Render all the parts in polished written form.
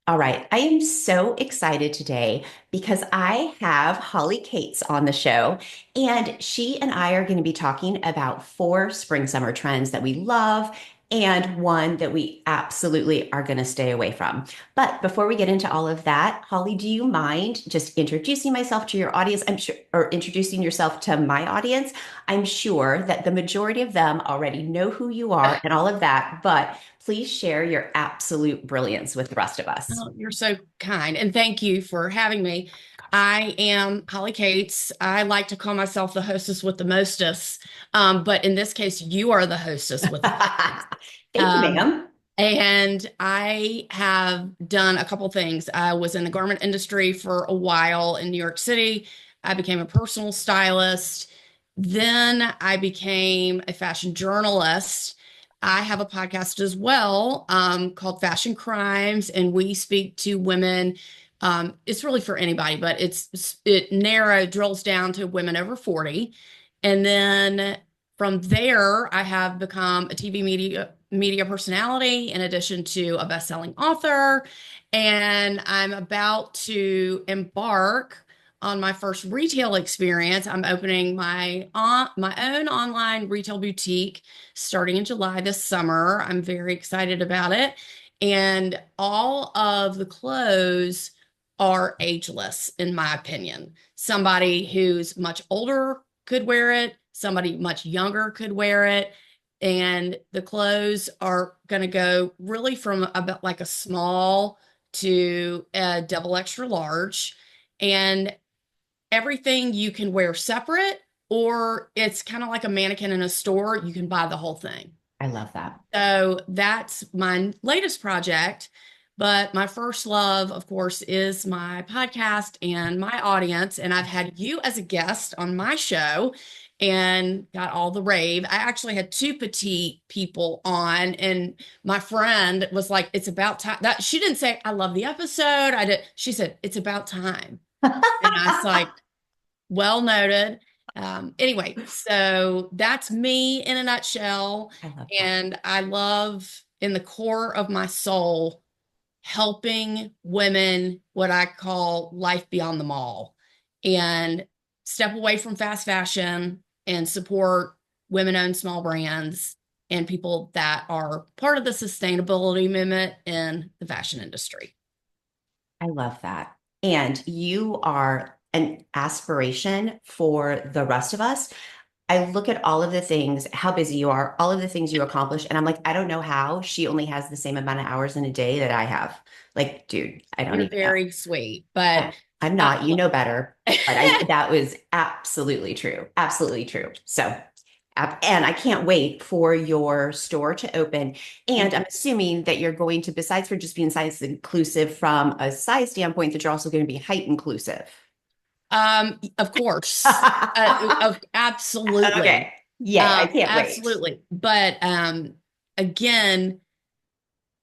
All right. I am so excited today because I have Holly Cates on the show, and she and I are going to be talking about four spring summer trends that we love and one that we absolutely are going to stay away from. But before we get into all of that, Holly, do you mind just introducing myself to your audience? I'm sure, or introducing yourself to my audience. I'm sure that the majority of them already know who you are and all of that, but please share your absolute brilliance with the rest of us. Oh, you're so kind. And thank you for having me. I am Holly Cates. I like to call myself the hostess with the mostess. But in this case, you are the hostess with the mostest. Thank you, Um, ma'am. and I have done a couple things. I was in the garment industry for a while in New York City. I became a personal stylist. Then I became a fashion journalist. I have a podcast as well, called Fashion Crimes, and we speak to women. It's really for anybody, but it narrow drills down to women over 40. And then from there, I have become a TV media personality in addition to a best-selling author. And I'm about to embark on my first retail experience. I'm opening my own online retail boutique starting in July this summer. I'm very excited about it. And all of the clothes are ageless, in my opinion. Somebody who's much older could wear it, somebody much younger could wear it. And the clothes are going to go really from about like a small to a double extra large. And everything you can wear separate, or it's kind of like a mannequin in a store. You can buy the whole thing. I love that. So that's my latest project. But my first love, of course, is my podcast and my audience. And I've had you as a guest on my show and got all the rave. I actually had two petite people on, and my friend was like, "It's about time." That she didn't say, "I love the episode." I did. She said, "It's about time." And I was like, well noted. Anyway, so that's me in a nutshell. I love that. And I love in the core of my soul helping women, what I call life beyond the mall, and step away from fast fashion and support women owned small brands and people that are part of the sustainability movement in the fashion industry. I love that. And you are an aspiration for the rest of us. I look at all of the things, how busy you are, all of the things you accomplish, and I'm like, I don't know how she only has the same amount of hours in a day that I have. Like, dude, I don't You're even know. very sweet, but I'm uh, not, you know better, but I that was absolutely true. Absolutely true. So, and I can't wait for your store to open. And thank I'm you. assuming that you're going to, besides for just being size inclusive from a size standpoint, that you're also going to be height inclusive. Of course. Absolutely. Okay. Yay, I can't wait. Absolutely. But again,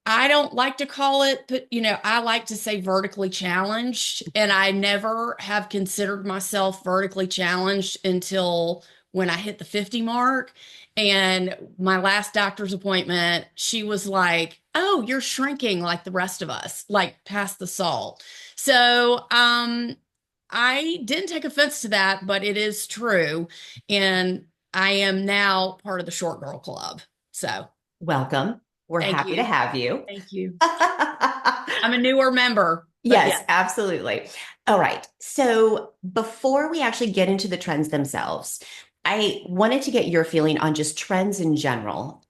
I don't like to call it, but I like to say vertically challenged, and I never have considered myself vertically challenged until when I hit the 50 mark. And my last doctor's appointment, she was like, "Oh, you're shrinking like the rest of us, like past the salt." So, I didn't take offense to that, but it is true. And I am now part of the short girl club. So Welcome. We're thank happy to you. have you. Thank you. I'm a newer member, but Yes, yeah. absolutely. All right. So before we actually get into the trends themselves, I wanted to get your feeling on just trends in general.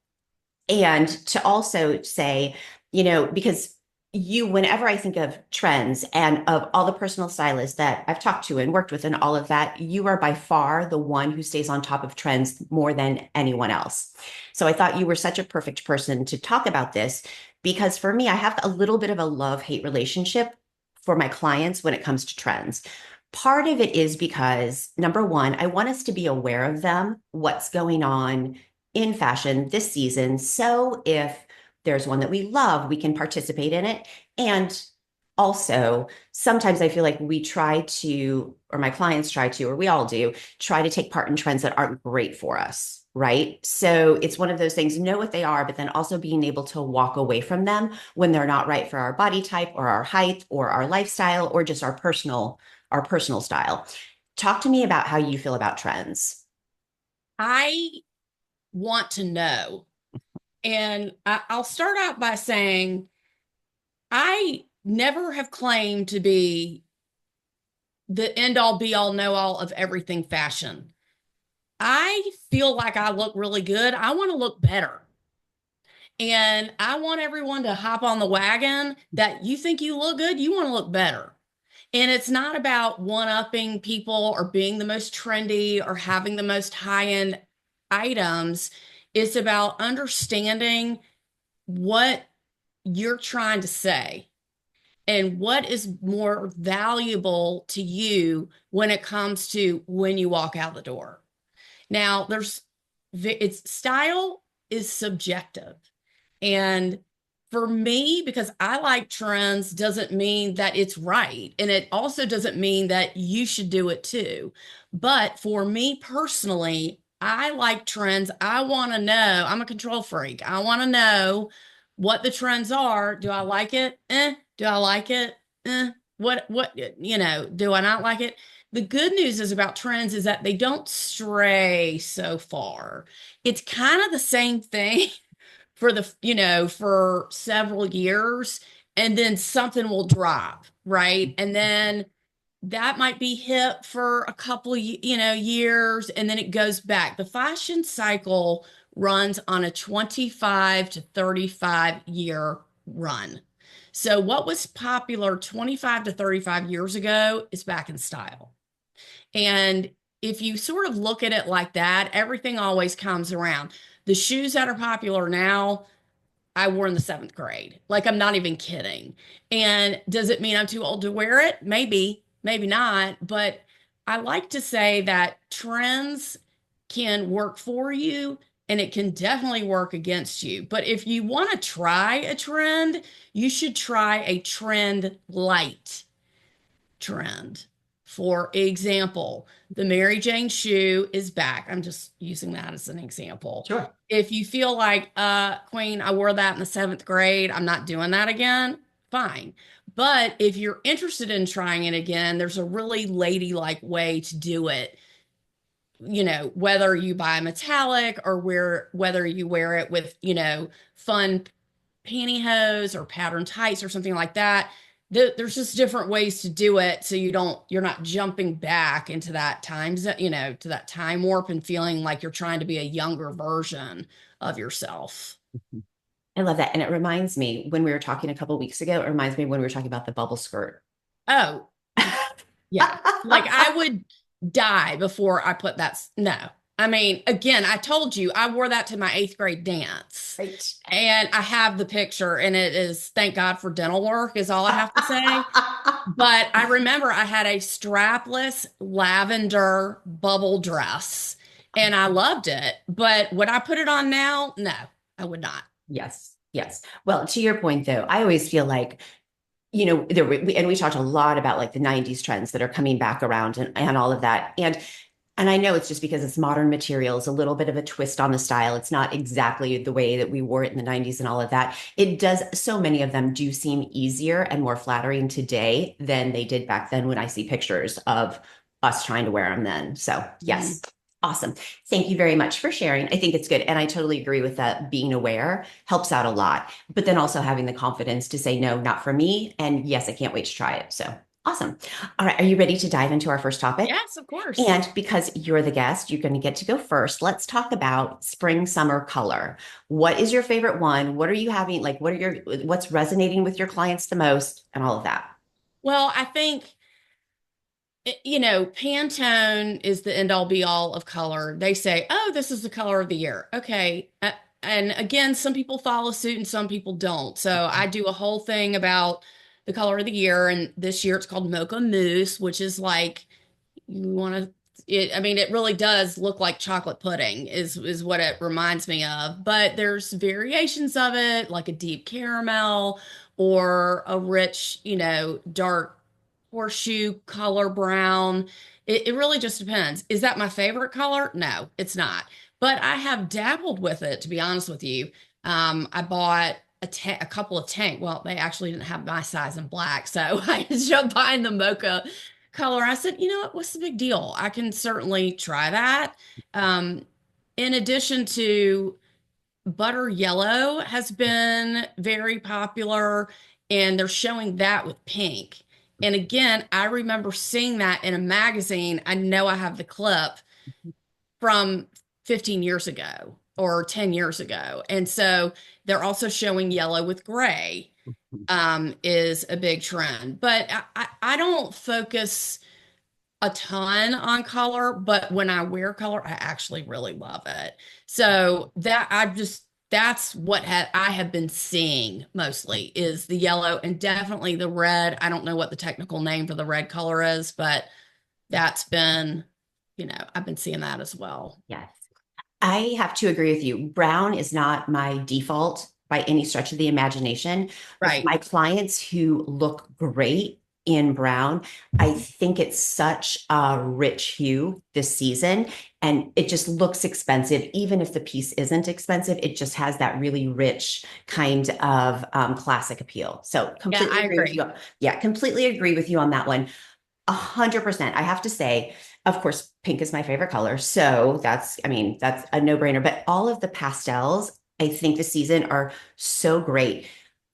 And to also say, because whenever I think of trends and of all the personal stylists that I've talked to and worked with and all of that, you are by far the one who stays on top of trends more than anyone else. So I thought you were such a perfect person to talk about this because for me, I have a little bit of a love-hate relationship for my clients when it comes to trends. Part of it is because number one, I want us to be aware of them, what's going on in fashion this season. So if there's one that we love, we can participate in it. And also, sometimes I feel like we try to, or my clients try to, or we all do, try to take part in trends that aren't great for us, right? So it's one of those things, know what they are, but then also being able to walk away from them when they're not right for our body type or our height or our lifestyle or just our personal style. Talk to me about how you feel about trends. I want to know. And I'll start out by saying I never have claimed to be the end all be all know all of everything fashion. I feel like I look really good. I want to look better. And I want everyone to hop on the wagon that you think you look good, you want to look better. And it's not about one-upping people or being the most trendy or having the most high-end items. It's about understanding what you're trying to say and what is more valuable to you when it comes to when you walk out the door. Now, it's style is subjective. And for me, because I like trends, doesn't mean that it's right. And it also doesn't mean that you should do it too. But for me personally, I like trends. I want to know, I'm a control freak. I want to know what the trends are. Do I like it? Do I like it? Do I not like it? The good news is about trends is that they don't stray so far. It's kind of the same thing for several years, and then something will drop, right? And then that might be hip for a couple of, years, and then it goes back. The fashion cycle runs on a 25 to 35 year run. So what was popular 25 to 35 years ago is back in style. And if you sort of look at it like that, everything always comes around. The shoes that are popular now, I wore in the seventh grade. Like, I'm not even kidding. And does it mean I'm too old to wear it? Maybe, maybe not. But I like to say that trends can work for you and it can definitely work against you. But if you want to try a trend, you should try a trend light trend. For example, the Mary Jane shoe is back. I'm just using that as an example. Sure. If you feel like, Queen, I wore that in the seventh grade, I'm not doing that again, fine. But if you're interested in trying it again, there's a really ladylike way to do it. Whether you buy metallic or whether you wear it with, fun pantyhose or pattern tights or something like that. There's just different ways to do it so you're not jumping back into that to that time warp and feeling like you're trying to be a younger version of yourself. I love that. And it reminds me when we were talking a couple of weeks ago, it reminds me when we were talking about the bubble skirt. Oh, yeah. Like I would die before I put that. No. I mean, again, I told you I wore that to my eighth grade dance. Right. And I have the picture, and it is, thank God for dental work, is all I have to say. But I remember I had a strapless lavender bubble dress, and I loved it. But would I put it on now? No, I would not. Yes. Yes. Well, to your point, though, I always feel like and we talked a lot about like the 90s trends that are coming back around and all of that. And I know it's just because it's modern materials, a little bit of a twist on the style. It's not exactly the way that we wore it in the 90s and all of that. It does, so many of them do seem easier and more flattering today than they did back then when I see pictures of us trying to wear them then. So, Mhm. yes. Awesome. Thank you very much for sharing. I think it's good. And I totally agree with that. Being aware helps out a lot, but then also having the confidence to say, no, not for me. And yes, I can't wait to try it. So awesome. All right. Are you ready to dive into our first topic? Yes, of course. And because you're the guest, you're going to get to go first. Let's talk about spring summer color. What is your favorite one? What are you having? Like, what's resonating with your clients the most and all of that? Well, I think, Pantone is the end all be all of color. They say, oh, this is the color of the year. Okay. And again, some people follow suit and some people don't. So I do a whole thing about the color of the year. And this year it's called Mocha Mousse, which is like, you want to, I mean, it really does look like chocolate pudding is what it reminds me of. But there's variations of it, like a deep caramel or a rich, dark horseshoe color brown. It really just depends. Is that my favorite color? No, it's not. But I have dabbled with it, to be honest with you. I bought a couple of tank. Well, they actually didn't have my size in black, so I ended up buying the mocha color. I said, you know what? What's the big deal? I can certainly try that. Um, in addition to butter yellow has been very popular, and they're showing that with pink. And again, I remember seeing that in a magazine. I know I have the clip from 15 years ago or 10 years ago. And so they're also showing yellow with gray is a big trend. But I don't focus a ton on color, but when I wear color, I actually really love it. So that's what I have been seeing mostly is the yellow and definitely the red. I don't know what the technical name for the red color is, but that's been, I've been seeing that as well. Yes. I have to agree with you. Brown is not my default by any stretch of the imagination, but for Right. my clients who look great in brown, I think it's such a rich hue this season, and it just looks expensive. Even if the piece isn't expensive, it just has that really rich kind of classic appeal. So Yeah, completely I agree with agree. you. Yeah, completely agree with you on that one. 100%. I have to say, of course, pink is my favorite color. So I mean, that's a no-brainer. But all of the pastels, I think this season are so great.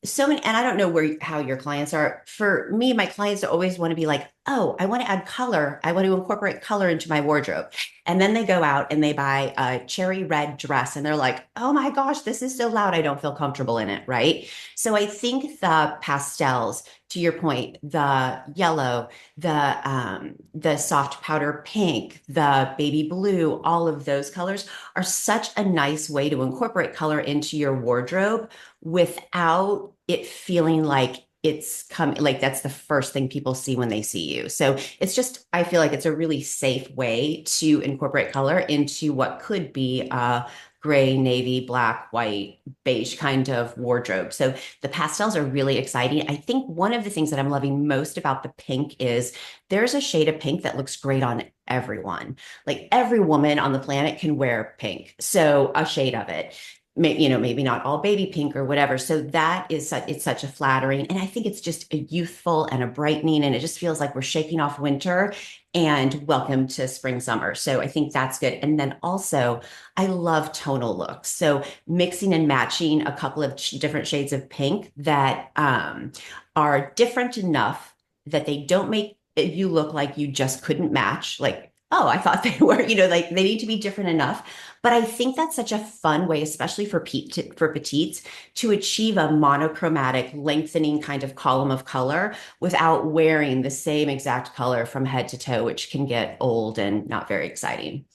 So many, and I don't know how your clients are. For me, my clients always want to be like, oh, I want to add color. I want to incorporate color into my wardrobe. And then they go out and they buy a cherry red dress and they're like, oh my gosh, this is so loud. I don't feel comfortable in it. Right. So I think the pastels, to your point, the yellow, the soft powder pink, the baby blue, all of those colors are such a nice way to incorporate color into your wardrobe without it feeling like it's coming, like that's the first thing people see when they see you. So it's just, I feel like it's a really safe way to incorporate color into what could be a gray, navy, black, white, beige kind of wardrobe. So the pastels are really exciting. I think one of the things that I'm loving most about the pink is there's a shade of pink that looks great on everyone. Like every woman on the planet can wear pink. So a shade of it. Maybe not all baby pink or whatever. So it's such a flattering. And I think it's just a youthful and a brightening. And it just feels like we're shaking off winter and welcome to spring, summer. So I think that's good. And then also, I love tonal looks. So mixing and matching a couple of different shades of pink that are different enough that they don't make you look like you just couldn't match. Like, oh, I thought they were, like they need to be different enough. But I think that's such a fun way, especially for petites, to achieve a monochromatic, lengthening kind of column of color without wearing the same exact color from head to toe, which can get old and not very exciting.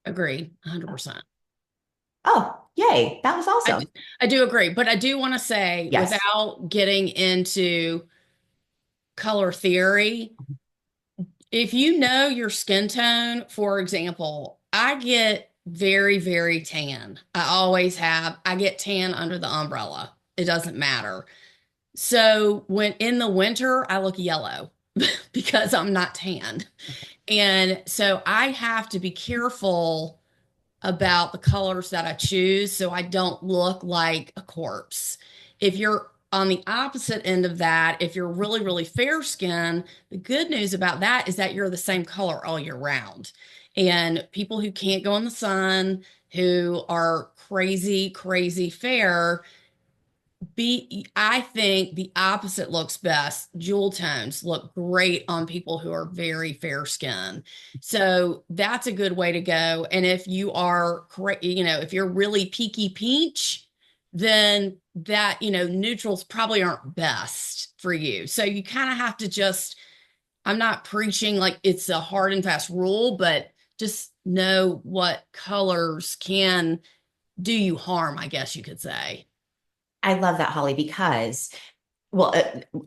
Agreed, 100%. Oh, yay. That was I, d- awesome. I do agree, but I do want to say, Yes. without getting into color theory, if you know your skin tone, for example, I get very, very tan. I always have. I get tan under the umbrella. It doesn't matter. So when in the winter, I look yellow because I'm not tanned. And so I have to be careful about the colors that I choose so I don't look like a corpse. If you're on the opposite end of that, if you're really, really fair skin, the good news about that is that you're the same color all year round. And people who can't go in the sun, who are crazy, crazy fair, I think the opposite looks best. Jewel tones look great on people who are very fair skin. So that's a good way to go. And if you are correct, if you're really peaky peach, then that, neutrals probably aren't best for you. So you kind of have to I'm not preaching like it's a hard and fast rule, but just know what colors can do you harm, I guess you could say. I love that, Holly, because well,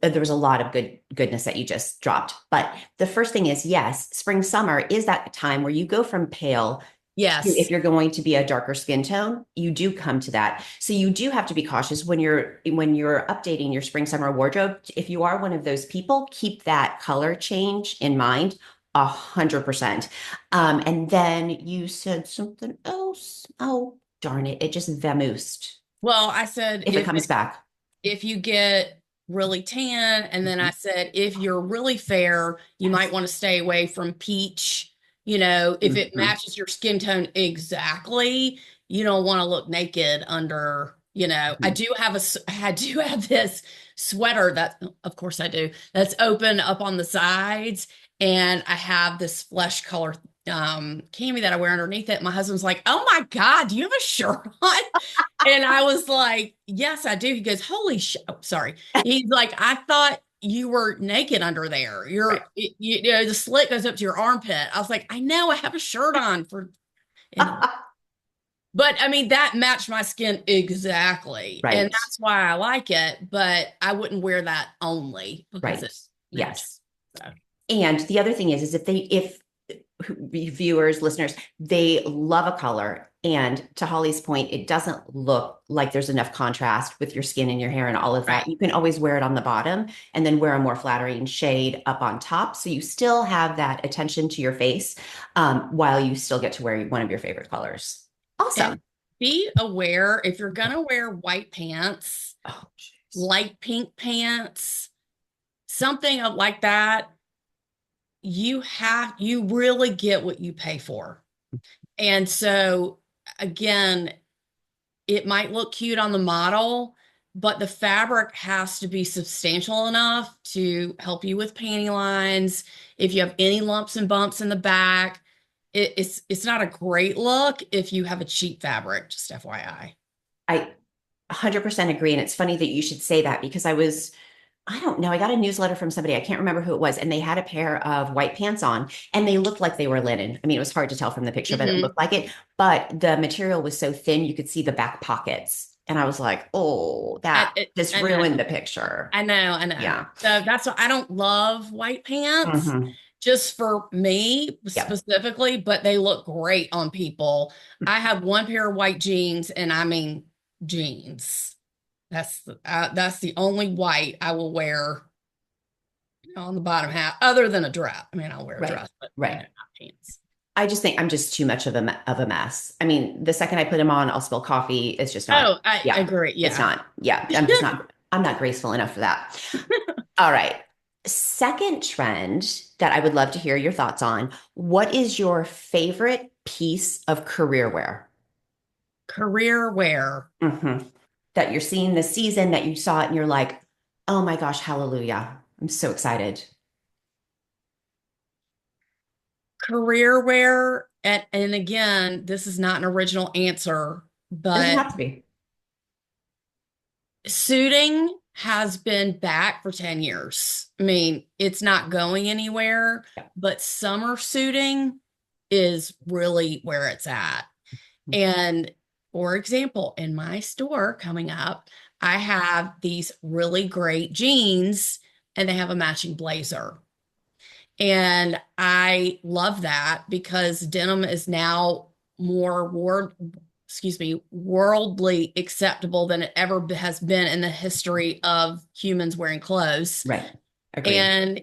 there was a lot of goodness that you just dropped. But the first thing is, yes, spring, summer is that time where you go from pale Yes. If you're going to be a darker skin tone, you do come to that. So you do have to be cautious when you're updating your spring summer wardrobe. If you are one of those people, keep that color change in mind 100%. And then you said something else. Oh, darn it. It just vamoosed. Well, I said If it comes back. if you get really tan, and then I Mhm. said if you're really fair, you might Yes. want to stay away from peach. If it Mhm. matches your skin tone exactly, you don't want to look naked under, Mhm. I do have this sweater that, of course I do, that's open up on the sides, and I have this flesh color cami that I wear underneath it. My husband's like, "Oh my God, do you have a shirt on?" And I was like, "Yes, I do." He goes, "Holy shit." Oh, sorry. He's like, "I thought you were naked under there. Right. The slit goes up to your armpit." I was like, "I know, I have a shirt on for anyway." But I mean, that matched my skin exactly. And Right. that's why I like it. But I wouldn't wear that only because it Right. matches. Yes. So, And the other thing is if viewers, listeners, they love a color. And to Holly's point, it doesn't look like there's enough contrast with your skin and your hair and all of that. right. You can always wear it on the bottom and then wear a more flattering shade up on top. So you still have that attention to your face while you still get to wear one of your favorite colors. And Awesome. be aware if you're going to wear white pants, Oh, jeez. light pink pants, something like that, you really get what you pay for. And so again, it might look cute on the model, but the fabric has to be substantial enough to help you with panty lines. If you have any lumps and bumps in the back, it's not a great look if you have a cheap fabric, just FYI. I 100% agree. And it's funny that you should say that because I don't know. I got a newsletter from somebody. I can't remember who it was. And they had a pair of white pants on and they looked like they were linen. I mean, it was hard to tell from the picture, but it Hmm. looked like it. But the material was so thin, you could see the back pockets. And I was like, oh, that just I know. ruined the picture. I know. Yeah. So that's why I don't love white pants Hmm. just for me Yep. specifically, but they look great on people. I have one pair of white jeans, and I mean jeans. That's the only white I will wear, on the bottom half, other than a dress. I mean, I'll wear a Right. dress, but Right. not pants. I just think I'm just too much of a mess. I mean, the second I put them on, I'll spill coffee. It's just not, Oh, I yeah, agree. it's Yeah. not. Yeah, I'm not graceful enough for that. All right. Second trend that I would love to hear your thoughts on. What is your favorite piece of career wear? Career wear. Mhm. That you're seeing this season that you saw it and you're like, oh my gosh, hallelujah. I'm so excited. Career wear, and again, this is not an original answer, Doesn't but have to be. suiting has been back for 10 years. I mean, it's not going anywhere, Yeah. but summer suiting is really where it's at. And for example, in my store coming up, I have these really great jeans and they have a matching blazer. And I love that because denim is now more worldly acceptable than it ever has been in the history of humans wearing clothes. Right. Agreed. And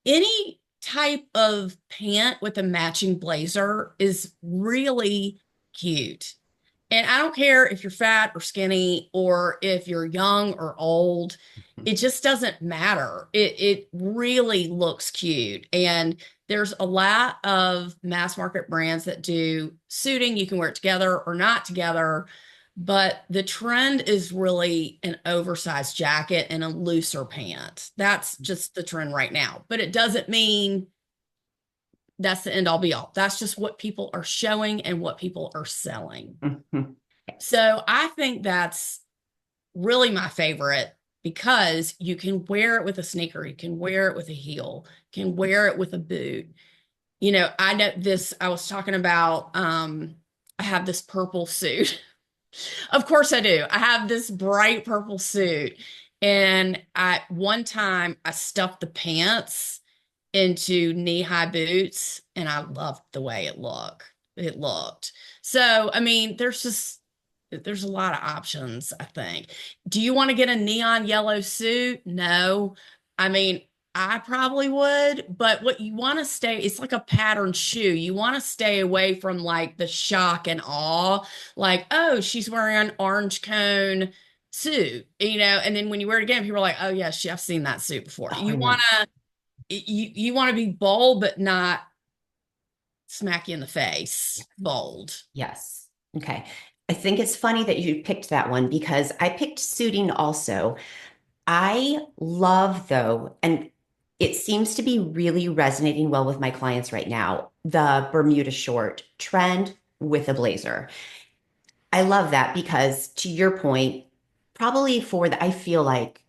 any type of pant with a matching blazer is really cute. And I don't care if you're fat or skinny or if you're young or old, it just doesn't matter. It really looks cute. And there's a lot of mass market brands that do suiting. You can wear it together or not together. But the trend is really an oversized jacket and a looser pant. That's just the trend right now. But it doesn't mean that's the end all be all. That's just what people are showing and what people are selling. Mhm. Yes. So I think that's really my favorite because you can wear it with a sneaker, you can wear it with a heel, you can wear it with a boot. I know this, I was talking about I have this purple suit. Of course I do. I have this bright purple suit. And I one time I stuffed the pants into knee-high boots and I loved the way it looked. it looked. So, I mean, there's a lot of options, I think. Do you want to get a neon yellow suit? No. I mean, I probably would, but what you want to stay, it's like a patterned shoe. You want to stay away from like the shock and awe, like, oh, she's wearing an orange cone suit, and then when you wear it again, people are like, oh yeah, I've seen that suit before. Oh, I know. You want to be bold, but not smack you in the face. Bold. Yes. Okay. I think it's funny that you picked that one because I picked suiting also. I love, though, and it seems to be really resonating well with my clients right now, the Bermuda short trend with a blazer. I love that because, to your point, probably for the, I feel like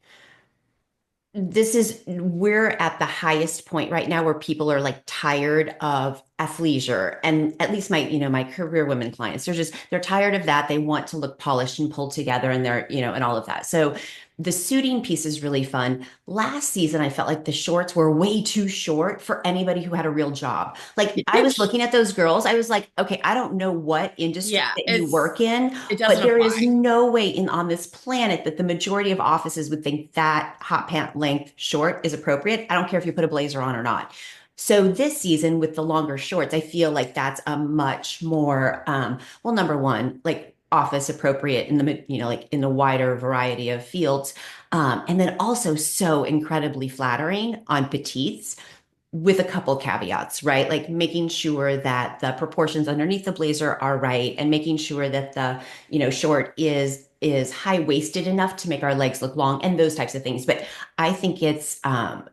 we're at the highest point right now where people are like tired of athleisure, and at least my career women clients, they're tired of that. They want to look polished and pulled together, and and all of that. So the suiting piece is really fun. Last season I felt like the shorts were way too short for anybody who had a real job. Like, I was looking at those girls, I was like, okay, I don't know what industry Yeah, that you work in, it but doesn't there is apply. no way on this planet that the majority of offices would think that hot pant length short is appropriate. I don't care if you put a blazer on or not. So this season with the longer shorts, I feel like that's a much more, well, number one, like office appropriate in like in the wider variety of fields. And then also so incredibly flattering on petites, with a couple caveats, right? Like making sure that the proportions underneath the blazer are right, and making sure that the, short is high-waisted enough to make our legs look long, and those types of things. But I think it's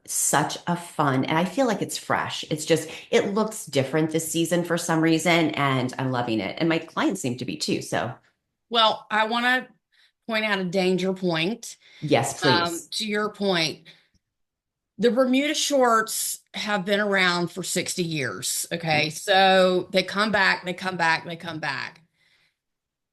such a fun, and I feel like it's fresh. It looks different this season for some reason, and I'm loving it. And my clients seem to be too. So Well, I want to point out a danger point. yes, please. To your point, the Bermuda shorts have been around for 60 years. Okay. So they come back, they come back, they come back.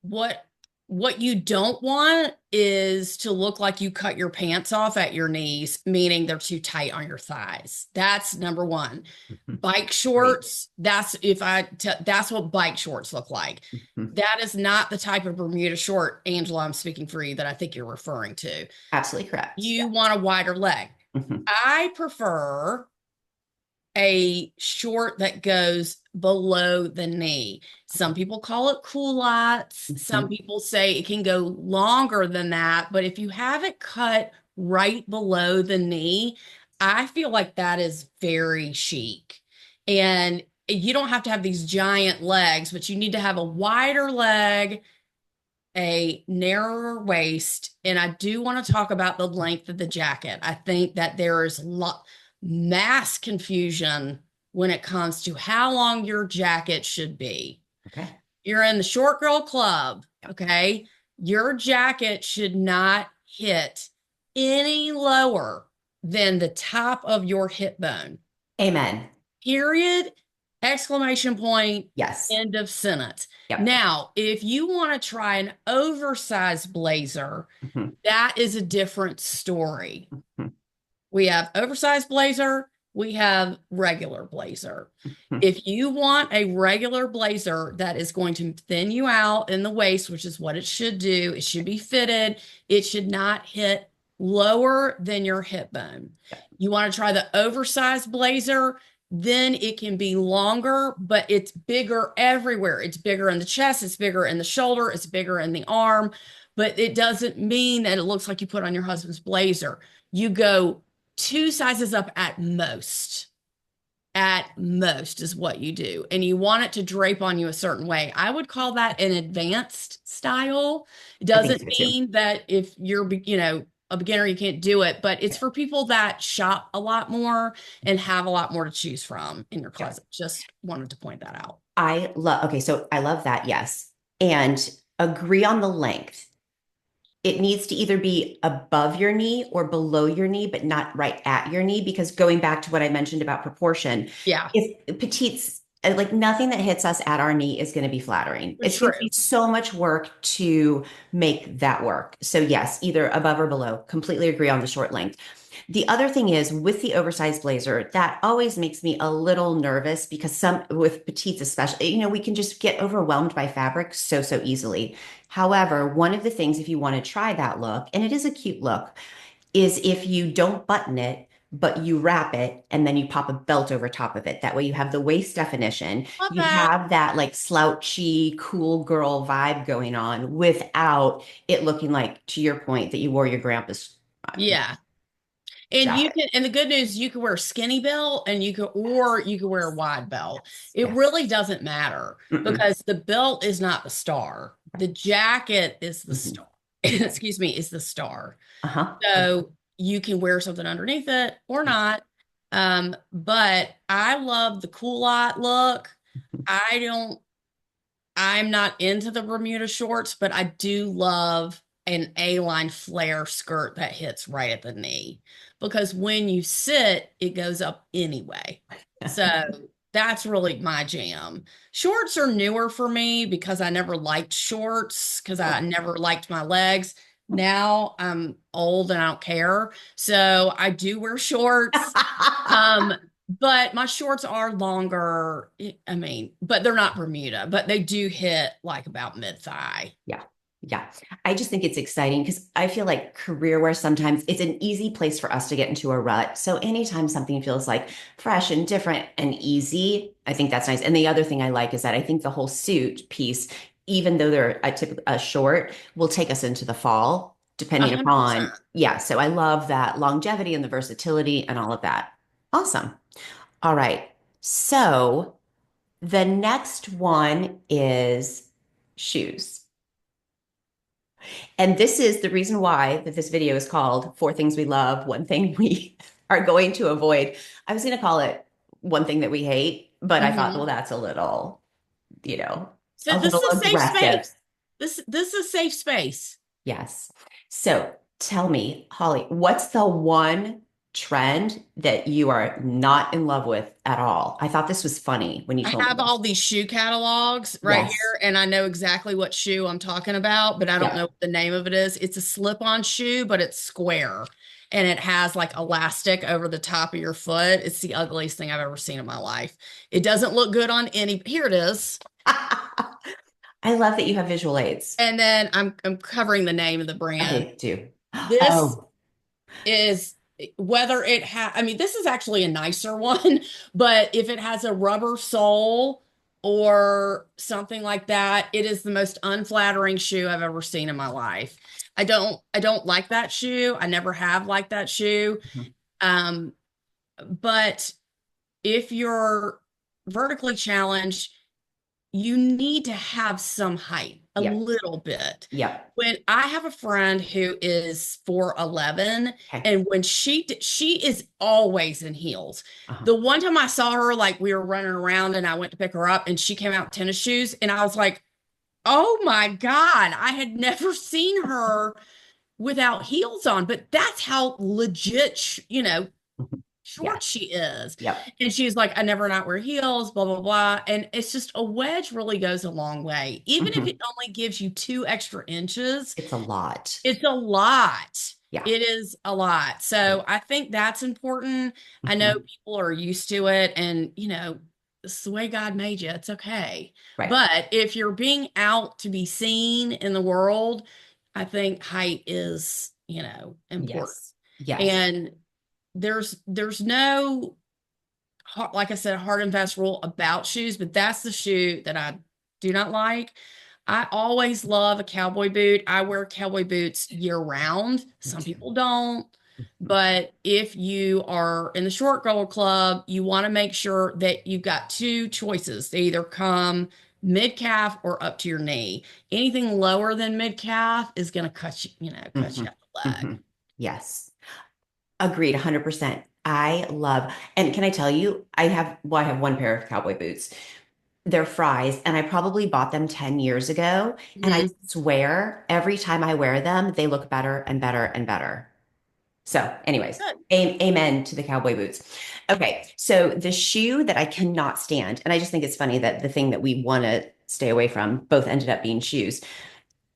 What what you don't want is to look like you cut your pants off at your knees, meaning they're too tight on your thighs. That's number one. Bike Great. shorts, that's what bike shorts look like. That is not the type of Bermuda short, Angela, I'm speaking for you, that I think you're referring to. Absolutely correct. You want a wider leg. Mhm. I prefer a short that goes below the knee. Some people call it culottes. Some Mhm. people say it can go longer than that. But if you have it cut right below the knee, I feel like that is very chic. And you don't have to have these giant legs, but you need to have a wider leg, a narrower waist, and I do want to talk about the length of the jacket. I think that there is mass confusion when it comes to how long your jacket should be. Okay. You're in the short girl club, okay? Your jacket should not hit any lower than the top of your hip bone. Amen. Period. Exclamation point. Yes. End of sentence. Yep. Now, if you want to try an oversized blazer, Mhm. that is a different story. Mhm. We have oversized blazer, we have regular blazer. Mhm. If you want a regular blazer that is going to thin you out in the waist, which is what it should do, it should be fitted, it should not hit lower than your hip bone. You want to try the oversized blazer, then it can be longer, but it's bigger everywhere. It's bigger in the chest, it's bigger in the shoulder, it's bigger in the arm, but it doesn't mean that it looks like you put on your husband's blazer. You go two sizes up at most. At most is what you do. And you want it to drape on you a certain way. I would call that an advanced style. It I think doesn't so too. mean that if you're, a beginner, you can't do it, but it's Yeah. for people that shop a lot more and have a lot more to choose from in your Yeah. closet. Just wanted to point that out. Okay, so I love that, yes. And agree on the length. It needs to either be above your knee or below your knee, but not right at your knee, because going back to what I mentioned about proportion, Yeah, if petites, like nothing that hits us at our knee is going to be flattering. it's It's going to true. be so much work to make that work. So yes, either above or below. Completely agree on the short length. The other thing is with the oversized blazer, that always makes me a little nervous because some with petites especially, we can just get overwhelmed by fabric so easily. However, one of the things if you want to try that look, and it is a cute look, is if you don't button it, but you wrap it and then you pop a belt over top of it. That way you have the waist definition. Love You that. have that like slouchy, cool girl vibe going on without it looking like, to your point, that you wore your grandpa's Yeah. And you jacket. can, and the good news, you can wear a skinny belt and or Yes. you can wear a wide belt. Yes. It Yes. really doesn't matter Mm-mm. because the belt is not the star. The Right. jacket is the Mhm. star. Right. Excuse me, is the star. Uh-huh. So you can wear something underneath it or Yeah. not. But I love the culotte look. I don't I'm not into the Bermuda shorts, but I do love an A-line flare skirt that hits right at the knee because when you sit, it goes up anyway. So that's really my jam. Shorts are newer for me because I never liked shorts because I never liked my legs. Now I'm old and I don't care. So I do wear shorts. Um, but my shorts are longer. I mean, but they're not Bermuda, but they do hit like about mid-thigh. Yeah. Yeah. I just think it's exciting because I feel like career wear sometimes it's an easy place for us to get into a rut. So anytime something feels like fresh and different and easy, I think that's nice. And the other thing I like is that I think the whole suit piece, even though they're a short, will take us into the fall, depending 100%. upon, yeah. So I love that longevity and the versatility and all of that. Awesome. All right. So the next one is shoes. And this is the reason why that this video is called Four Things We Love, One Thing We Are Going to Avoid. I was going to call it One Thing That We Hate, but I thought, well, Hmm. that's a little, you know, So a this little is a safe aggressive. space. This is a safe space. Yes. So tell me, Holly, what's the one trend that you are not in love with at all? I thought this was funny when you I told me have all this. these shoe catalogs right Yes. here, and I know exactly what shoe I'm talking about, but I don't know Yep. what the name of it is. It's a slip-on shoe, but it's square and it has like elastic over the top of your foot. It's the ugliest thing I've ever seen in my life. It doesn't look good on any. Here it is. I love that you have visual aids. And then I'm covering the name of the brand. Okay, do. This Oh, is whether I mean, this is actually a nicer one, but if it has a rubber sole or something like that, it is the most unflattering shoe I've ever seen in my life. I don't like that shoe. I never have liked that shoe. Um, but if you're vertically challenged, you need to have some height, a yep. little bit. Yep. When I have a friend who is 4'11", Okay. and when she is always in heels. Uh-huh. The one time I saw her, like we were running around and I went to pick her up and she came out in tennis shoes and I was like, oh my God, I had never seen her without heels on, but that's how legit, Mhm. short Yes. she is. Yep. And she's like, I never not wear heels, blah, blah, blah. And it's just a wedge really goes a long way. Even if Mhm. it only gives you 2 extra inches, It's a lot. it's a lot. Yeah. It is a lot. Right. So I think that's important. I know Mhm. people are used to it and, it's the way God made you. It's okay. Right. But if you're being out to be seen in the world, I think height is, important. Yes. Yes. And there's no like I said, hard and fast rule about shoes, but that's the shoe that I do not like. I always love a cowboy boot. I wear cowboy boots year round. Me Some too. people don't. Mhm. But if you are in the short girl club, you want to make sure that you've got two choices. They either come mid calf or up to your knee. Anything lower than mid calf is going to cut you Mhm. out the leg. Mhm. Yes. Agreed, 100%. I love, and can I tell you, I have one pair of cowboy boots. They're fries, and I probably bought them 10 years ago. And I Mhm. swear every time I wear them, they look better and better and better. So, anyways, Good. amen to the cowboy boots. Okay, so the shoe that I cannot stand, and I just think it's funny that the thing that we want to stay away from both ended up being shoes.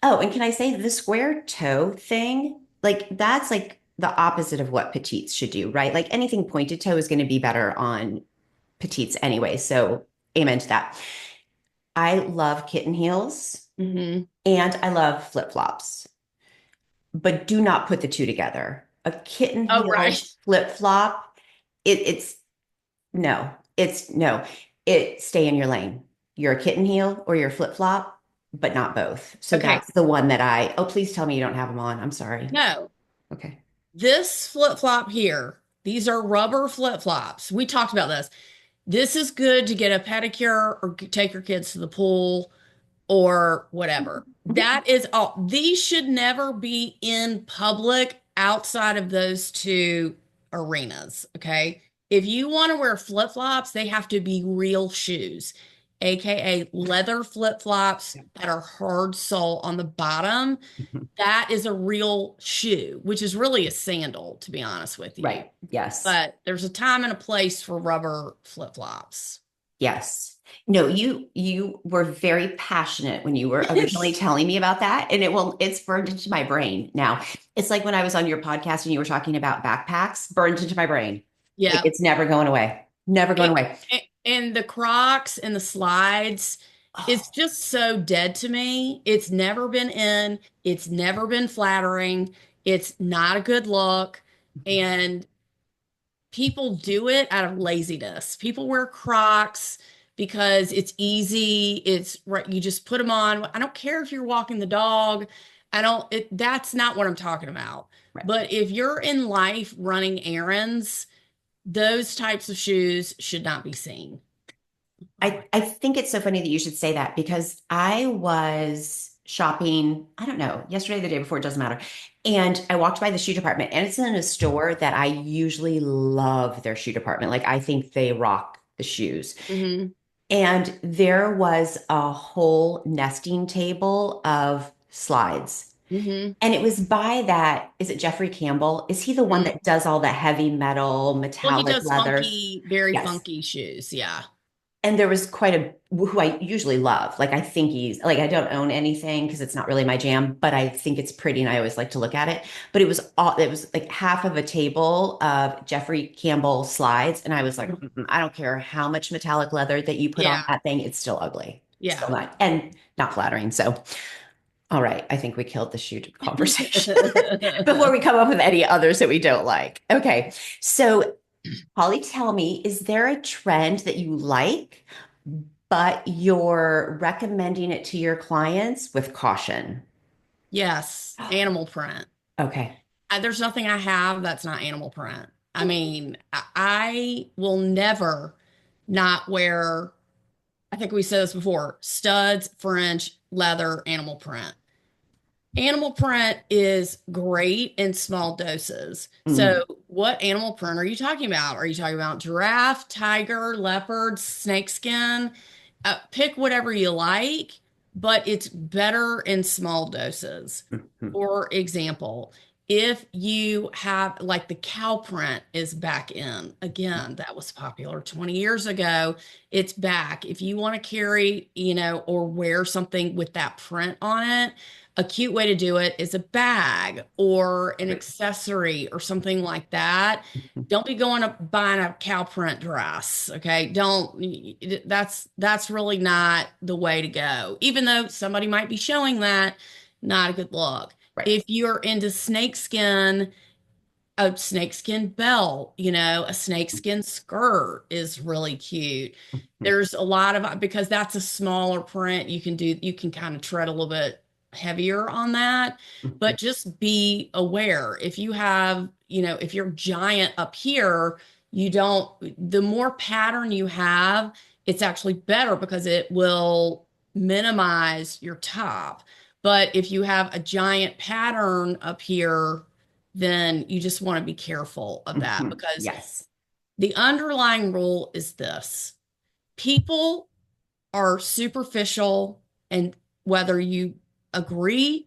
Oh, and can I say the square toe thing? Like that's like the opposite of what petites should do, right? Like anything pointed toe is going to be better on petites anyway. So amen to that. I love kitten heels Hmm. and I love flip-flops, but do not put the two together. A kitten Oh, heel right. flip-flop, it's no, it's no. It stay in your lane. You're a kitten heel or you're flip-flop, but not both. So Okay. that's the one that oh, please tell me you don't have them on. I'm sorry. No, Okay. this flip-flop here, these are rubber flip-flops. We talked about this. This is good to get a pedicure or take your kids to the pool or whatever. That is all. These should never be in public outside of those two arenas. Okay. If you want to wear flip flops, they have to be real shoes, AKA leather flip flops that are hard sole on the bottom. That is a real shoe, which is really a sandal, to be honest with you. Right. Yes. But there's a time and a place for rubber flip flops. Yes. No, you were very passionate when you were originally telling me about that, and it's burned into my brain now. It's like when I was on your podcast and you were talking about backpacks, burned into my brain. Like Yeah. it's never going away. Never going And, away. and the Crocs and the slides, it's Oh, just so dead to me. It's never been in, it's never been flattering, it's not a good look. And people do it out of laziness. People wear Crocs because it's easy. It's right. You just put them on. I don't care if you're walking the dog. That's not what I'm talking about. right. But if you're in life running errands, those types of shoes should not be seen. I think it's so funny that you should say that because I was shopping, I don't know, yesterday, the day before, it doesn't matter. And I walked by the shoe department and it's in a store that I usually love their shoe department. Like I think they rock the shoes. Hmm. And there was a whole nesting table of slides. Hmm. And it was by that, is it Jeffrey Campbell? Is he the one Hmm. that does all the heavy metal, Well, he metallic does leathers? funky, very Yes. funky shoes. Yeah. And there was quite a who I usually love. Like I think he's like I don't own anything because it's not really my jam, but I think it's pretty and I always like to look at it. But it was like half of a table of Jeffrey Campbell slides. And I was like, I don't care how much metallic leather that you put on Yeah. that thing, it's still ugly. Still Yeah. not and not flattering. So all right, I think we killed the shoe conversation before we come up with any others that we don't like. Okay. So Holly, tell me, is there a trend that you like, but you're recommending it to your clients with caution? Yes. Animal print. Okay. There's nothing I have that's not animal print. I mean, I will never not wear, I think we said this before, studs, French, leather, animal print. Animal print is great in small doses. Mm, So, what animal print are you talking about? Are you talking about giraffe, tiger, leopard, snakeskin? Pick whatever you like, but it's better in small doses. mhm, For example, if you have like the cow print is back in again, that was popular 20 years ago. It's back. If you want to carry, or wear something with that print on it, a cute way to do it is a bag or an right. accessory or something like that. Don't be going up buying a cow print dress. Okay. That's really not the way to go. Even though somebody might be showing that, not a good look. Right. If you're into snakeskin, a snakeskin belt, a snakeskin skirt is really cute. Mhm, There's a lot of, because that's a smaller print, you can kind of tread a little bit heavier on that, mhm, but just be aware. If you're giant up here, the more pattern you have, it's actually better because it will minimize your top. But if you have a giant pattern up here, then you just want to be careful of that mhm. because Yes. the underlying rule is this: people are superficial, and whether you agree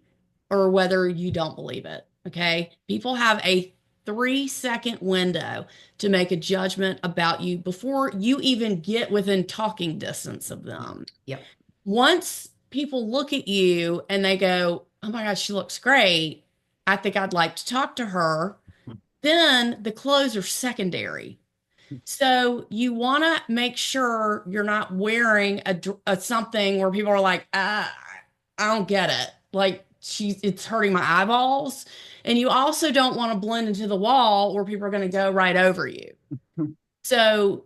or whether you don't believe it, okay? People have a 3-second window to make a judgment about you before you even get within talking distance of them. Yep. Once people look at you and they go, oh my God, she looks great. I think I'd like to talk to her. Then the clothes are secondary. So you want to make sure you're not wearing a something where people are like, I don't get it. Like it's hurting my eyeballs. And you also don't want to blend into the wall where people are going to go right over you. So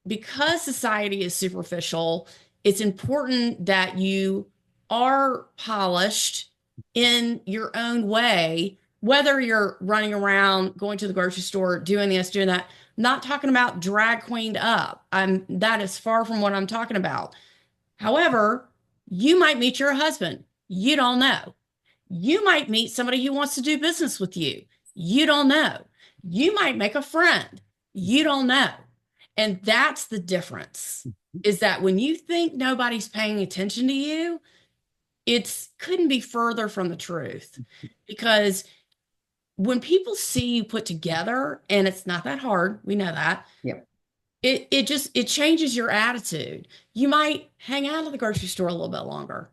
because society is superficial, it's important that you are polished in your own way, whether you're running around, going to the grocery store, doing this, doing that. Not talking about drag queened up. That is far from what I'm talking about. However, you might meet your husband. You don't know. You might meet somebody who wants to do business with you. You don't know. You might make a friend. You don't know. And that's the difference is that when you think nobody's paying attention to you, it's couldn't be further from the truth because when people see you put together and it's not that hard, we know that. Yep. It changes your attitude. You might hang out at the grocery store a little bit longer.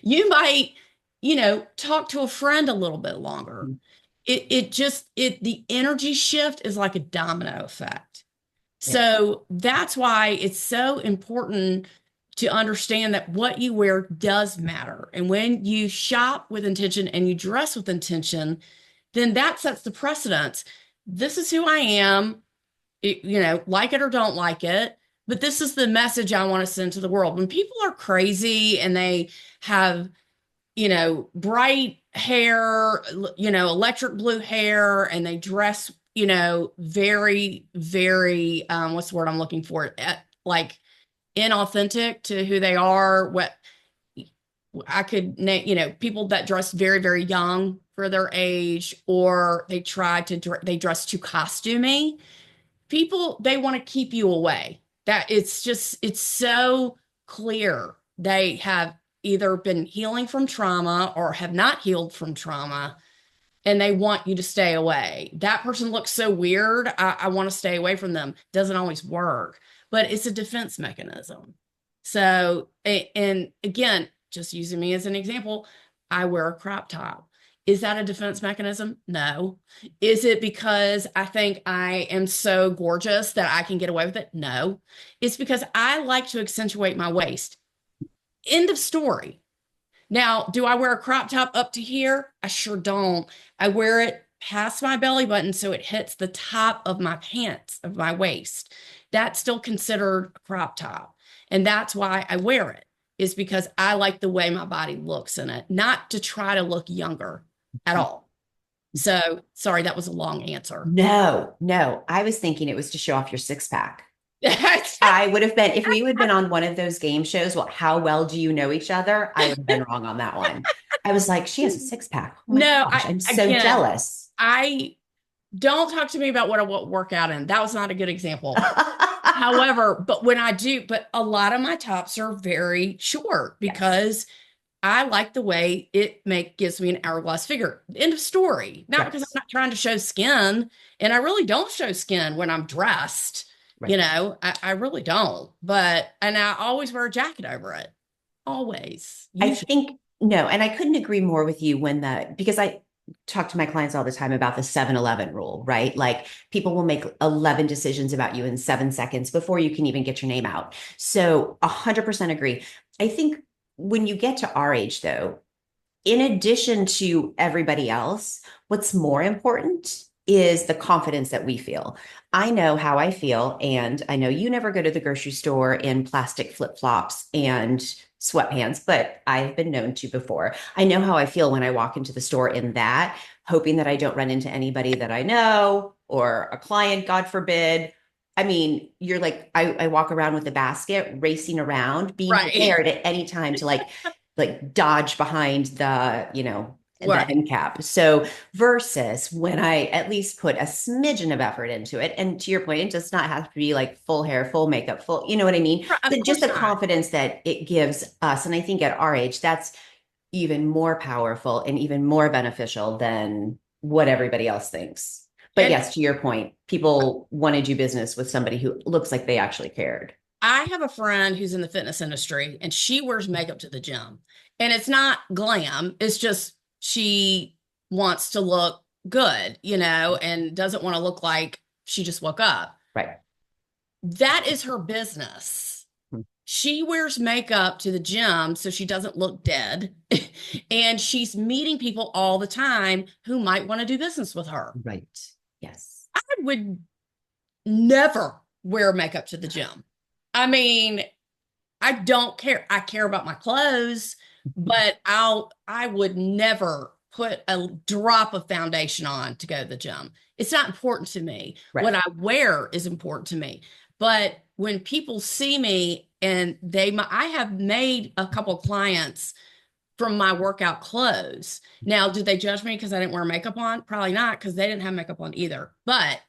You might, talk to a friend a little bit longer. The energy shift is like a domino effect. Yeah. So that's why it's so important to understand that what you wear does matter. And when you shop with intention and you dress with intention, then that sets the precedence. This is who I am, like it or don't like it, but this is the message I want to send to the world. When people are crazy and they have, bright hair, electric blue hair, and they dress, very, very, what's the word I'm looking for? Like inauthentic to who they are. What I could name, people that dress very, very young for their age, or they dress too costumey. People, they want to keep you away. That it's so clear they have either been healing from trauma or have not healed from trauma, and they want you to stay away. That person looks so weird. I want to stay away from them. Doesn't always work, but it's a defense mechanism. So, and again, just using me as an example, I wear a crop top. Is that a defense mechanism? No. Is it because I think I am so gorgeous that I can get away with it? No. It's because I like to accentuate my waist. End of story. Now, do I wear a crop top up to here? I sure don't. I wear it past my belly button so it hits the top of my pants, of my waist. That's still considered a crop top. And that's why I wear it, is because I like the way my body looks in it, not to try to look younger at all. So, sorry, that was a long answer. No, no. I was thinking it was to show off your six pack. I would have been, if we would have been on one of those game shows, well, how well do you know each other? I would have been wrong on that one. I was like, she has a six pack. Oh my No, gosh, I'm so jealous. I don't talk to me about what I work out in. That was not a good example. However, but a lot of my tops are very short because I like the way gives me an hourglass figure. End of story. Not because I'm not trying to show skin, and I really don't show skin when I'm dressed. Right. I really don't. And I always wear a jacket over it. Always. I think no, and I couldn't agree more with you because I talk to my clients all the time about the 7-Eleven rule, right? Like people will make 11 decisions about you in 7 seconds before you can even get your name out. So 100% agree. I think when you get to our age, though, in addition to everybody else, what's more important is the confidence that we feel. I know how I feel, and I know you never go to the grocery store in plastic flip-flops and sweatpants, but I've been known to before. I know how I feel when I walk into the store in that, hoping that I don't run into anybody that I know or a client, God forbid. I mean, you're like, I walk around with a basket, racing around, being prepared at any time to like dodge behind the end cap. So versus when I at least put a smidgen of effort into it. And to your point, it does not have to be like full hair, full makeup, full, you know what I mean? But just the confidence that it gives us. And I think at our age, that's even more powerful and even more beneficial than what everybody else thinks. But yes, to your point, people want to do business with somebody who looks like they actually cared. I have a friend who's in the fitness industry and she wears makeup to the gym. And it's not glam, it's just she wants to look good, and doesn't want to look like she just woke up. Right. That is her business. She wears makeup to the gym so she doesn't look dead. And she's meeting people all the time who might want to do business with her. Right. Yes. I would never wear makeup to the gym. I mean, I don't care. I care about my clothes, but I would never put a drop of foundation on to go to the gym. It's not important to me. Right. What I wear is important to me. But when people see me and I have made a couple of clients from my workout clothes. Now, did they judge me because I didn't wear makeup on? Probably not, because they didn't have makeup on either. But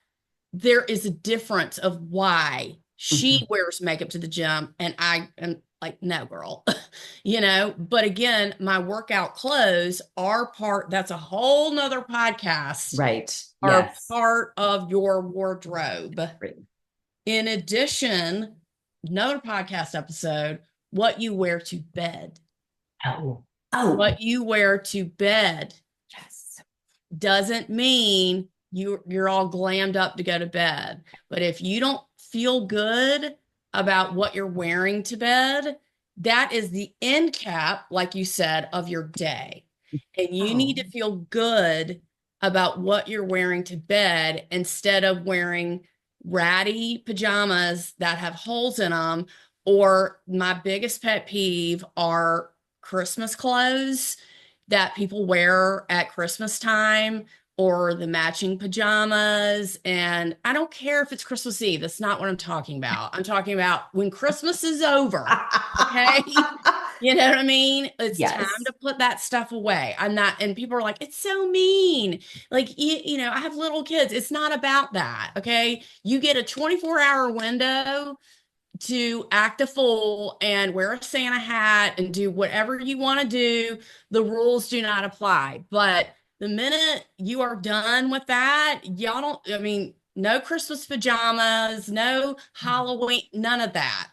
there is a difference of why she Mhm. wears makeup to the gym and I am like, no, girl, but again, my workout clothes are that's a whole nother podcast, Right. are Yes. part of your wardrobe. Right. In addition, another podcast episode, what you wear to bed. Oh. Oh. What you wear to bed Yes. doesn't mean you're all glammed up to go to bed. But if you don't feel good about what you're wearing to bed, that is the end cap, like you said, of your day. And you need Oh. to feel good about what you're wearing to bed instead of wearing ratty pajamas that have holes in them. Or my biggest pet peeve are Christmas clothes that people wear at Christmas time, or the matching pajamas. And I don't care if it's Christmas Eve. That's not what I'm talking about. I'm talking about when Christmas is over. Okay. You know what I mean? It's time Yes. to put that stuff away. I'm not, and people are like, it's so mean. Like, I have little kids. It's not about that. Okay. You get a 24-hour window to act a fool and wear a Santa hat and do whatever you want to do. The rules do not apply. But the minute you are done with that, y'all don't, I mean, no Christmas pajamas, no Halloween, none of that.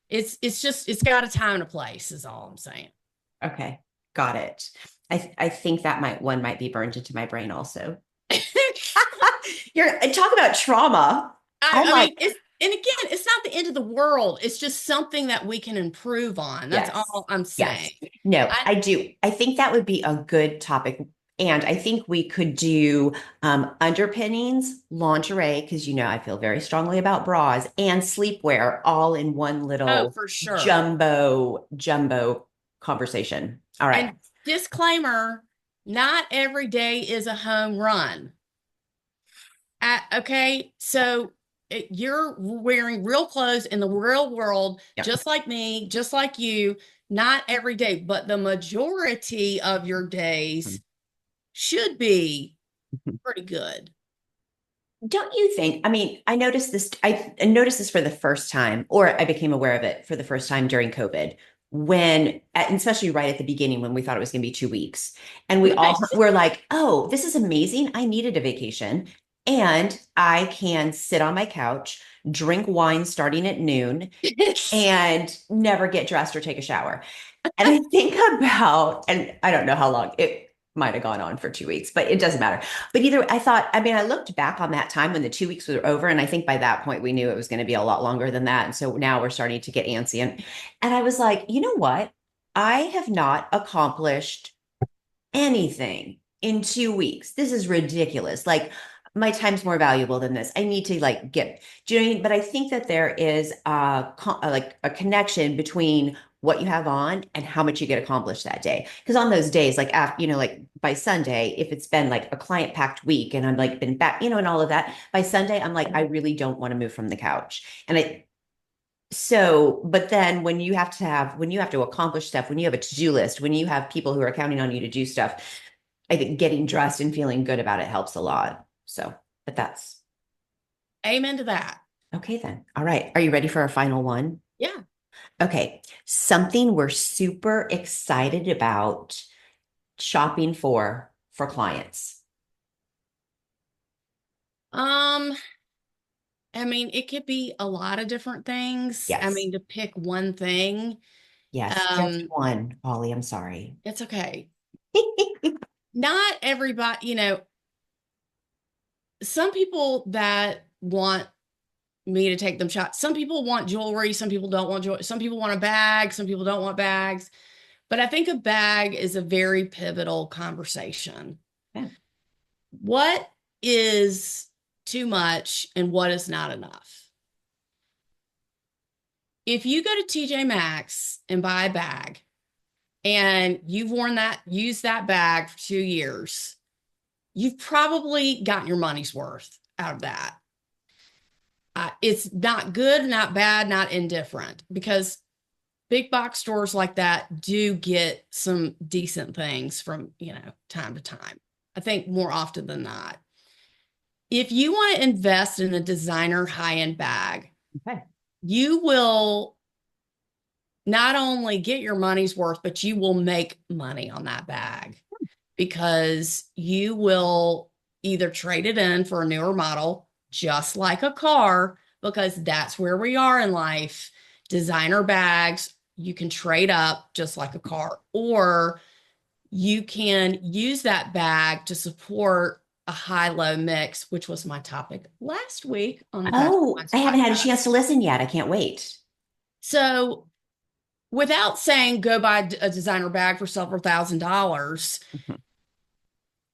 It's just, it's got a time and a place, is all I'm saying. Okay. Got it. I think that one might be burned into my brain also. You're talk about trauma. Oh I my, mean, and again, it's not the end of the world. It's just something that we can improve on. That's yes. all I'm Yes. saying. No, I I do. I think that would be a good topic. And I think we could do underpinnings, lingerie, because I feel very strongly about bras and sleepwear all in one Oh, little for sure. jumbo conversation. All right. And disclaimer, not every day is a home run. Okay, so you're wearing real clothes in the real world, Yep. just like me, just like you, not every day, but the majority of your days should be pretty good. Don't you think? I mean, I noticed this for the first time, or I became aware of it for the first time during COVID, and especially right at the beginning when we thought it was going to be 2 weeks. And we all Right. were like, oh, this is amazing. I needed a vacation. And I can sit on my couch, drink wine starting at noon, and never get dressed or take a shower. And I think and I don't know how long it might have gone on for 2 weeks, but it doesn't matter. But I mean, I looked back on that time when the 2 weeks were over, and I think by that point we knew it was going to be a lot longer than that. And so now we're starting to get antsy. And I was like, you know what? I have not accomplished anything in 2 weeks. This is ridiculous. Like, my time's more valuable than this. I need to do you know what I mean? But I think that there is like a connection between what you have on and how much you get accomplished that day. Because on those days, like after, like by Sunday, if it's been like a client packed week and I'm like been back, and all of that, by Sunday, I'm like, I really don't want to move from the couch. But then when you have to accomplish stuff, when you have a to-do list, when you have people who are counting on you to do stuff, I think getting dressed and feeling good about it helps a lot. So, but that's Amen to that. okay then. All right. Are you ready for our final one? Yeah. Okay. Something we're super excited about shopping for clients. Um, I mean, it could be a lot of different things. I Yes. mean, to pick one thing, Yes. Just um, one, Polly. I'm sorry. it's okay. Not everybody, some people that want me to take them shots, some people want jewelry, some people don't want jewelry, some people want a bag, some people don't want bags. But I think a bag is a very pivotal conversation. Yeah. What is too much and what is not enough? If you go to TJ Maxx and buy a bag and you've used that bag for 2 years, you've probably gotten your money's worth out of that. It's not good, not bad, not indifferent, because big box stores like that do get some decent things from, time to time. I think more often than not. If you want to invest in a designer high-end bag, Okay. you will not only get your money's worth, but you will make money on that bag because you will either trade it in for a newer model, just like a car, because that's where we are in life. Designer bags, you can trade up just like a car, or you can use that bag to support a high-low mix, which was my topic last week on the Katz Oh, and I I haven't had a podcast. chance to listen yet. I can't wait. So without saying go buy a designer bag for several $1,000s, Mhm.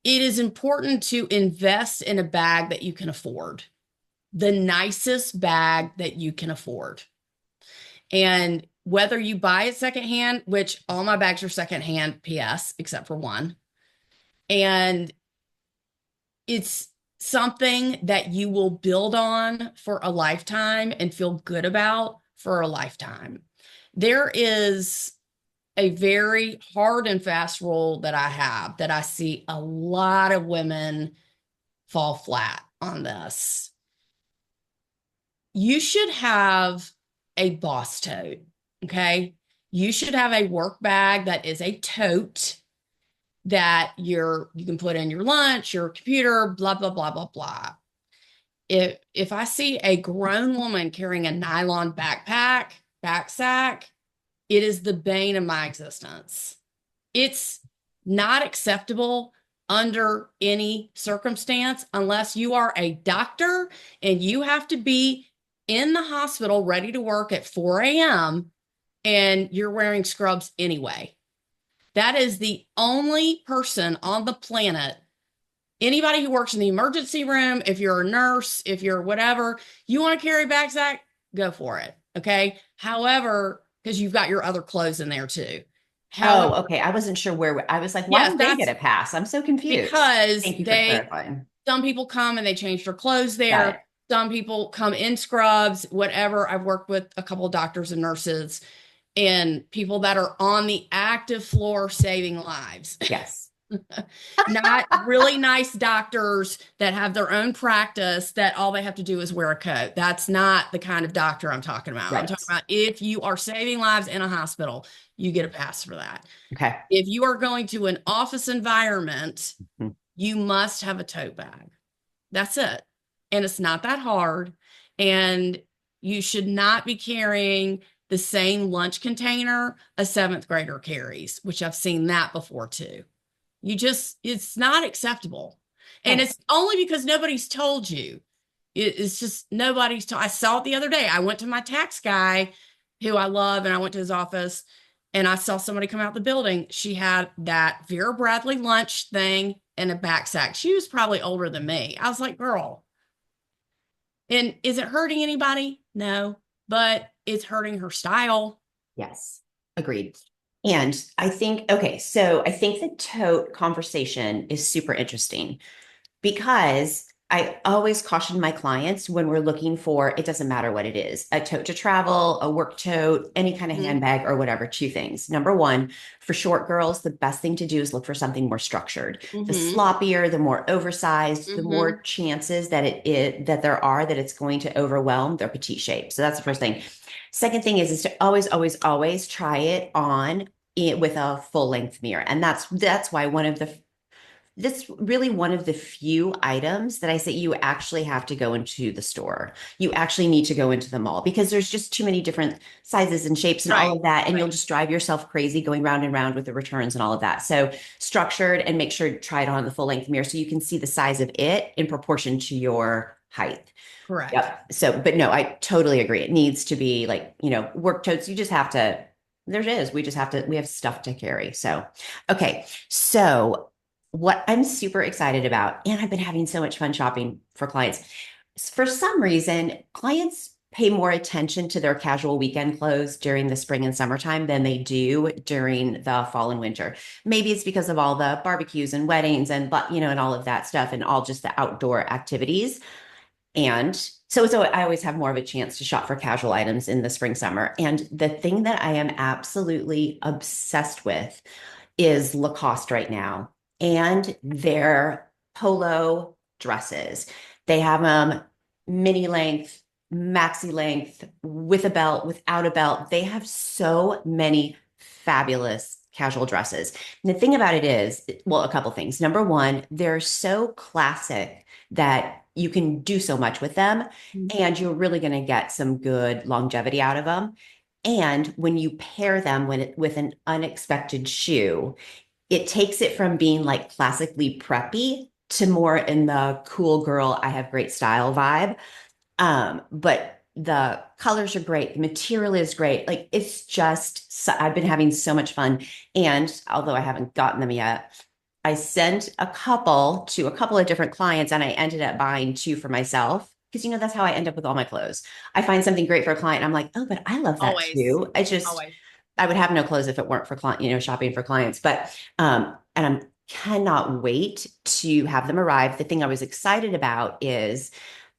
it is important to invest in a bag that you can afford, the nicest bag that you can afford. And whether you buy it secondhand, which all my bags are secondhand, PS, except for one, and it's something that you will build on for a lifetime and feel good about for a lifetime. There is a very hard and fast rule that I have that I see a lot of women fall flat on this. You should have a boss tote, okay? You should have a work bag that is a tote that you can put in your lunch, your computer, blah blah blah blah blah. If I see a grown woman carrying a nylon backpack, it is the bane of my existence. It's not acceptable under any circumstance unless you are a doctor and you have to be in the hospital ready to work at 4 a.m. and you're wearing scrubs anyway. That is the only person on the planet, anybody who works in the emergency room, if you're a nurse, if you're whatever, you want to carry a backpack, go for it. Okay. However, because you've got your other clothes in there too. However, Oh, okay. I wasn't sure I was like, why yes, don't they get that's a pass? I'm so confused. because Thank you for clarifying. some people come and they change their clothes Got there. it. Some people come in scrubs, whatever. I've worked with a couple of doctors and nurses and people that are on the active floor saving lives. Yes. Not really nice doctors that have their own practice that all they have to do is wear a coat. That's not the kind of doctor I'm talking about. I'm Right. talking about if you are saving lives in a hospital, you get a pass for that. Okay. If you are going to an office environment, Mhm. you must have a tote bag. That's it. And it's not that hard. And you should not be carrying the same lunch container a seventh grader carries, which I've seen that before too. It's not acceptable. And Okay. it's only because nobody's told you. It's just nobody's told. I saw it the other day. I went to my tax guy who I love and I went to his office and I saw somebody come out the building. She had that Vera Bradley lunch thing and a back sack. She was probably older than me. I was like, girl, and is it hurting anybody? No, but it's hurting her style. Yes. Agreed. And I think, okay, so I think the tote conversation is super interesting because I always caution my clients when we're looking for, it doesn't matter what it is, a tote to travel, a work tote, any kind of Mhm. handbag or whatever, two things. Number one, for short girls, the best thing to do is look for something more structured. The Mhm. sloppier, the more oversized, the more Mhm. chances that there are that it's going to overwhelm their petite shape. So that's the first Right. thing. Second thing is to always, always, always try it on with a full length mirror. And that's why one of the this really one of the few items that I say you actually have to go into the store. You actually need to go into the mall because there's just too many different sizes and shapes and all Right. of that. And you'll Right. just drive yourself crazy going round and round with the returns and all of that. So structured, and make sure to try it on the full length mirror so you can see the size of it in proportion to your height. Correct. Yep. So, but no, I totally agree. It needs to be like, work totes. You just have to, there it is. We have stuff to carry. So, okay. So, what I'm super excited about, and I've been having so much fun shopping for clients. For some reason, clients pay more attention to their casual weekend clothes during the spring and summertime than they do during the fall and winter. Maybe it's because of all the barbecues and weddings and all of that stuff and all just the outdoor activities. And so I always have more of a chance to shop for casual items in the spring, summer. And the thing that I am absolutely obsessed with is Lacoste right now and their polo dresses. They have them mini length, maxi length, with a belt, without a belt. They have so many fabulous casual dresses. And the thing about it is, well, a couple things. Number one, they're so classic that you can do so much with them, and you're really going to get some good longevity out of them. And when you pair them with an unexpected shoe, it takes it from being like classically preppy to more in the cool girl, I have great style vibe. But the colors are great. The material is great. Like it's just, I've been having so much fun. And although I haven't gotten them yet, I sent a couple to a couple of different clients and I ended up buying two for myself. Because that's how I end up with all my clothes. I find something great for a client. I'm like, oh, but I love that Always. too. Always. I would have no clothes if it weren't for client, shopping for clients. But and I'm cannot wait to have them arrive. The thing I was excited about is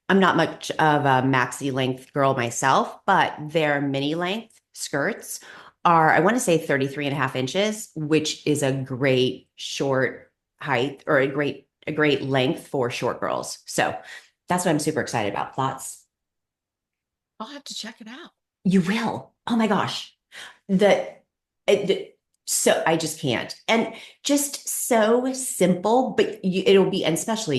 I'm not much of a maxi length girl myself, but their mini length skirts are, I want to say 33 and a half inches, which is a great short height or a great length for short girls. So that's what I'm super excited about. Thoughts? I'll have to check it out. You will. Oh my gosh. The, so I just can't. And just so simple, but it'll be, and especially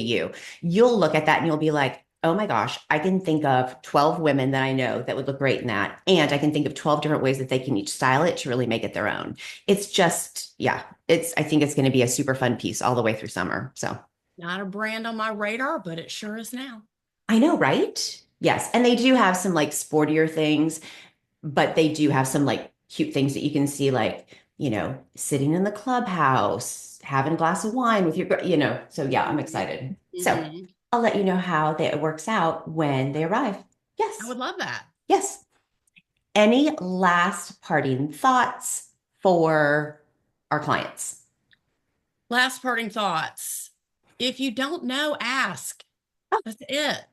you'll look at that and you'll be like, oh my gosh, I can think of 12 women that I know that would look great in that. And I can think of 12 different ways that they can each style it to really make it their own. It's just, yeah, I think it's going to be a super fun piece all the way through summer. So Not a brand on my radar, but it sure is now. I know, right? Yes. And they do have some like sportier things, but they do have some like cute things that you can see, like, sitting in the clubhouse, having a glass of wine with So yeah, I'm excited. So Hmm. I'll let you know how that works out when they arrive. I Yes. would love that. Yes. Any last parting thoughts for our clients? Last parting thoughts. If you don't know, ask. Oh, That's it.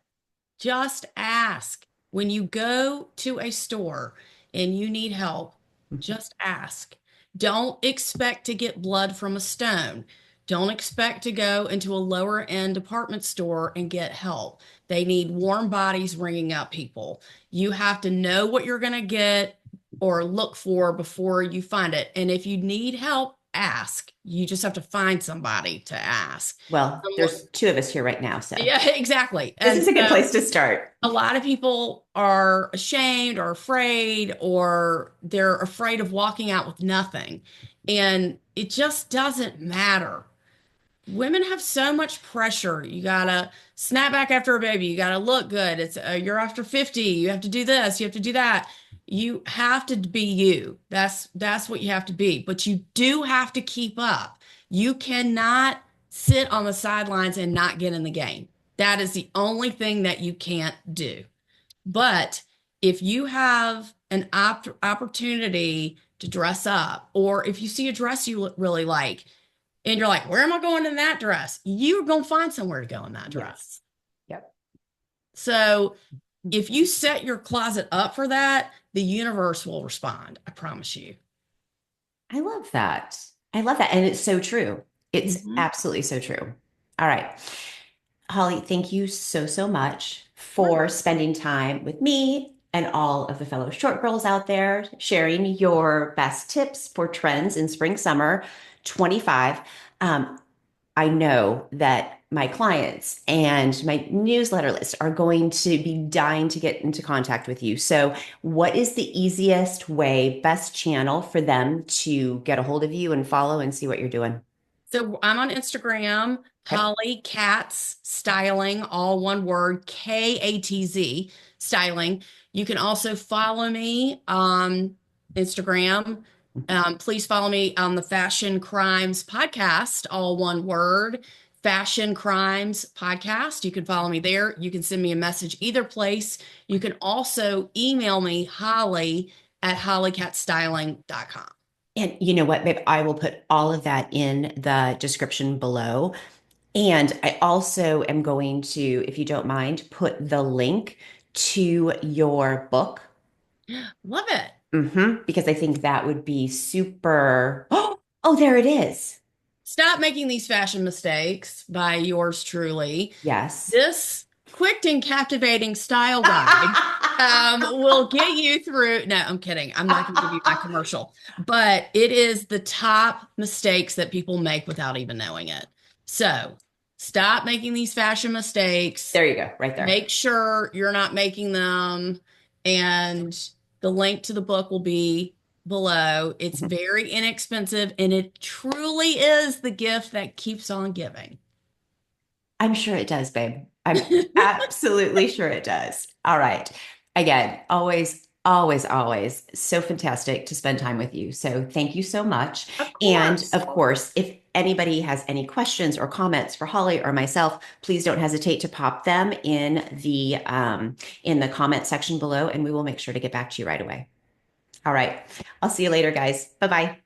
Just ask. When you go to a store and you need help, just ask. Don't expect to get blood from a stone. Don't expect to go into a lower end department store and get help. They need warm bodies ringing up people. You have to know what you're going to get or look for before you find it. And if you need help, ask. You just have to find somebody to ask. well, there's two of us here right now, so Yeah, exactly. this And is a good so place to start. a lot of people are ashamed or afraid, or they're afraid of walking out with nothing. And it just doesn't matter. Women have so much pressure. You gotta snap back after a baby. You gotta look good. It's you're after 50. You have to do this. You have to do that. You have to be you. That's what you have to be. But you do have to keep up. You cannot sit on the sidelines and not get in the game. That is the only thing that you can't do. But if you have an opportunity to dress up, or if you see a dress you really like, and you're like, where am I going in that dress? You're going to find somewhere to go in that Yes. dress. Yep. So if you set your closet up for that, the universe will respond. I promise you. I love that. I love that. And it's so true. It's Mhm. absolutely so true. All right. Holly, thank you so, so much Sure. for spending time with me and all of the fellow short girls out there, sharing your best tips for trends in spring, summer 25. Um, I know that my clients and my newsletter list are going to be dying to get into contact with you. So, what is the easiest way, best channel for them to get a hold of you and follow and see what you're doing? So I'm on Instagram, Okay. Holly Katz Styling, all one word, Katz Styling. You can also follow me on Instagram. Please follow me on the Fashion Crimes Podcast, all one word, Fashion Crimes Podcast. You can follow me there. You can send me a message either place. You can also email me, Holly at hollycatstyling.com. And you know what, babe? I will put all of that in the description below. And I also am going to, if you don't mind, put the link to your book. Love it. Because I think that would be super. Oh, there it is. Stop Making These Fashion Mistakes by yours truly. Yes. This quick and captivating style guide will get you through. No, I'm kidding. I'm not going to give you my commercial, but it is the top mistakes that people make without even knowing it. So stop making these fashion mistakes. There you go, right there. Make sure you're not making them. And the link to the book will be below. It's Mhm. very inexpensive and it truly is the gift that keeps on giving. I'm sure it does, babe. I'm absolutely sure it does. All right. Again, always, always, always so fantastic to spend time with you. So thank you so much. Of And course. of course, if anybody has any questions or comments for Holly or myself, please don't hesitate to pop them in the comment section below, and we will make sure to get back to you right away. All right. I'll see you later, guys. Bye bye.